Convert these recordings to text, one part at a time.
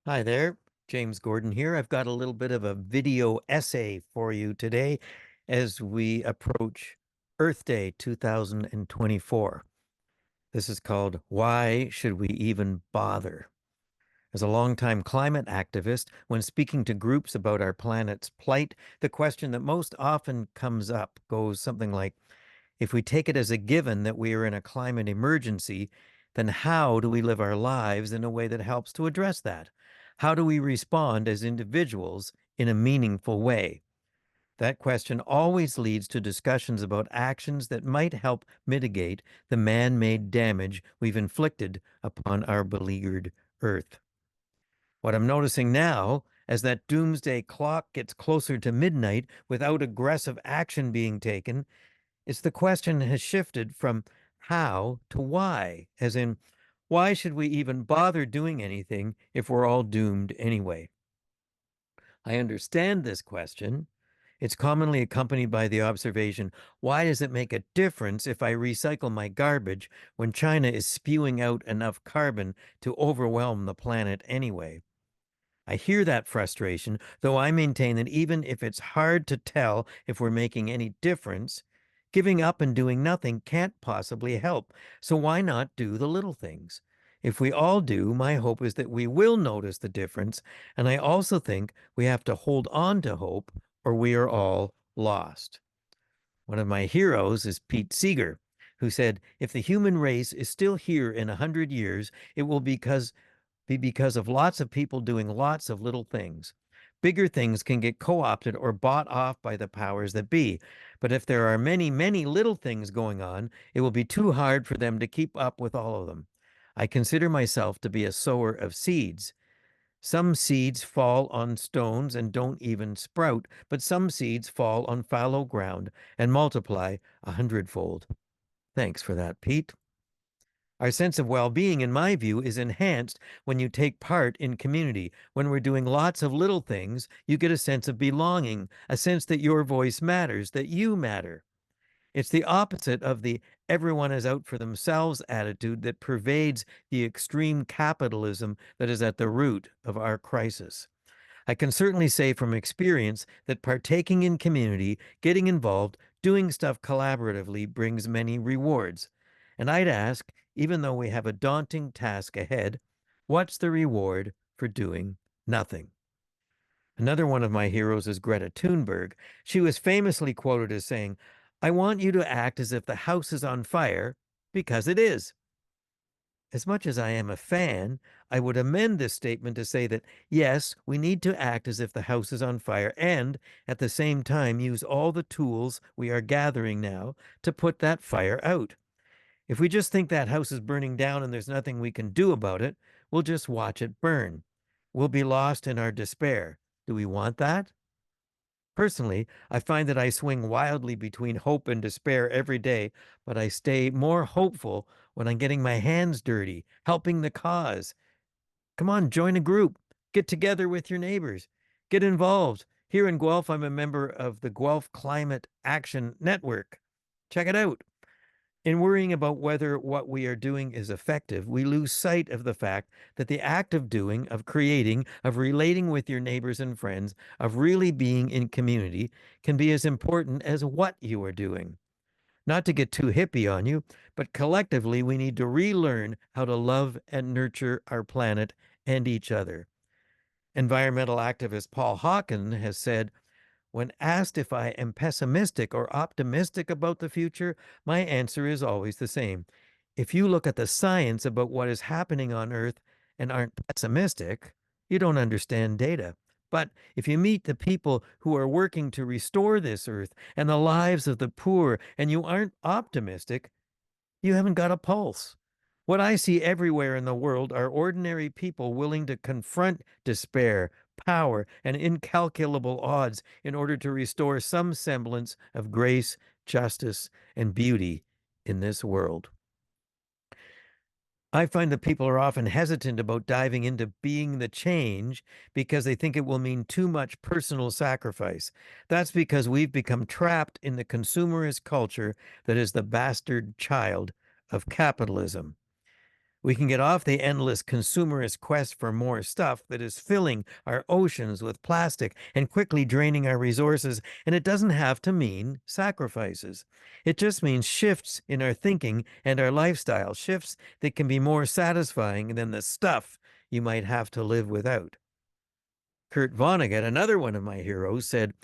Hi there, James Gordon here. I've got a little bit of a video essay for you today as we approach Earth Day 2024. This is called Why Should We Even Bother? As a longtime climate activist, when speaking to groups about our planet's plight, the question that most often comes up goes something like, if we take it as a given that we are in a climate emergency, then how do we live our lives in a way that helps to address that? How do we respond as individuals in a meaningful way? That question always leads to discussions about actions that might help mitigate the man made damage we've inflicted upon our beleaguered Earth. What I'm noticing now, as that doomsday clock gets closer to midnight without aggressive action being taken, it's the question has shifted from how to why, as in, why should we even bother doing anything if we're all doomed anyway? I understand this question. It's commonly accompanied by the observation, why does it make a difference if I recycle my garbage when China is spewing out enough carbon to overwhelm the planet anyway? I hear that frustration, though I maintain that even if it's hard to tell if we're making any difference, giving up and doing nothing can't possibly help. So why not do the little things? If we all do, my hope is that we will notice the difference. And I also think we have to hold on to hope or we are all lost. One of my heroes is Pete Seeger, who said, if the human race is still here in 100 years, it will be because of lots of people doing lots of little things. Bigger things can get co opted or bought off by the powers that be. But if there are many, many little things going on, it will be too hard for them to keep up with all of them. I consider myself to be a sower of seeds. Some seeds fall on stones and don't even sprout, but some seeds fall on fallow ground and multiply 100-fold. Thanks for that, Pete. Our sense of well being, in my view, is enhanced when you take part in community. When we're doing lots of little things, you get a sense of belonging, a sense that your voice matters, that you matter. It's the opposite of the everyone is out for themselves attitude that pervades the extreme capitalism that is at the root of our crisis. I can certainly say from experience that partaking in community, getting involved, doing stuff collaboratively brings many rewards. And I'd ask, even though we have a daunting task ahead, what's the reward for doing nothing? Another one of my heroes is Greta Thunberg. She was famously quoted as saying, I want you to act as if the house is on fire because it is. As much as I am a fan, I would amend this statement to say that, yes, we need to act as if the house is on fire and, at the same time, use all the tools we are gathering now to put that fire out. If we just think that house is burning down and there's nothing we can do about it, we'll just watch it burn. We'll be lost in our despair. Do we want that? Personally, I find that I swing wildly between hope and despair every day, but I stay more hopeful when I'm getting my hands dirty, helping the cause. Come on, join a group. Get together with your neighbors. Get involved. Here in Guelph, I'm a member of the Guelph Climate Action Network. Check it out. In worrying about whether what we are doing is effective, we lose sight of the fact that the act of doing, of creating, of relating with your neighbors and friends, of really being in community can be as important as what you are doing. Not to get too hippie on you, but collectively we need to relearn how to love and nurture our planet and each other. Environmental activist Paul Hawken has said, when asked if I am pessimistic or optimistic about the future, my answer is always the same. If you look at the science about what is happening on Earth and aren't pessimistic, you don't understand data. But if you meet the people who are working to restore this Earth and the lives of the poor and you aren't optimistic, you haven't got a pulse. What I see everywhere in the world are ordinary people willing to confront despair, power, and incalculable odds in order to restore some semblance of grace, justice, and beauty in this world. I find that people are often hesitant about diving into being the change because they think it will mean too much personal sacrifice. That's because we've become trapped in the consumerist culture that is the bastard child of capitalism. We can get off the endless consumerist quest for more stuff that is filling our oceans with plastic and quickly draining our resources, and it doesn't have to mean sacrifices. It just means shifts in our thinking and our lifestyle, shifts that can be more satisfying than the stuff you might have to live without. Kurt Vonnegut, another one of my heroes, said,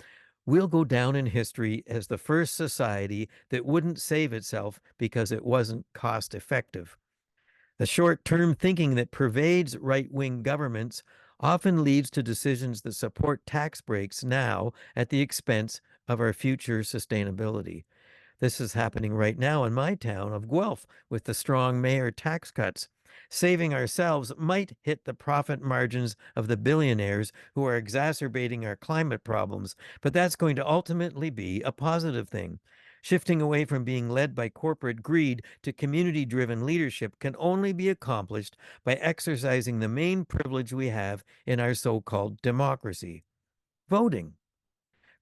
"We'll go down in history as the first society that wouldn't save itself because it wasn't cost effective." The short term thinking that pervades right wing governments often leads to decisions that support tax breaks now at the expense of our future sustainability. This is happening right now in my town of Guelph with the strong mayor tax cuts. Saving ourselves might hit the profit margins of the billionaires who are exacerbating our climate problems, but that's going to ultimately be a positive thing. Shifting away from being led by corporate greed to community driven leadership can only be accomplished by exercising the main privilege we have in our so called democracy: voting.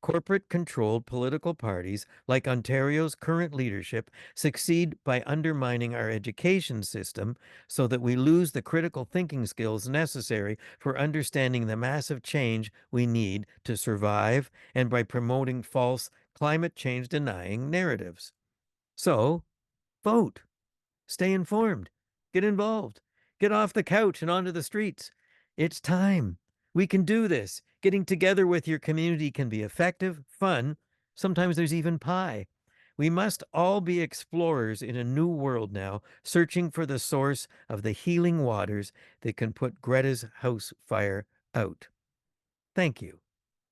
Corporate controlled political parties, like Ontario's current leadership, succeed by undermining our education system so that we lose the critical thinking skills necessary for understanding the massive change we need to survive, and by promoting false climate change denying narratives. So, vote. Stay informed. Get involved. Get off the couch and onto the streets. It's time. We can do this. Getting together with your community can be effective, fun. Sometimes there's even pie. We must all be explorers in a new world now, searching for the source of the healing waters that can put Greta's house fire out. Thank you.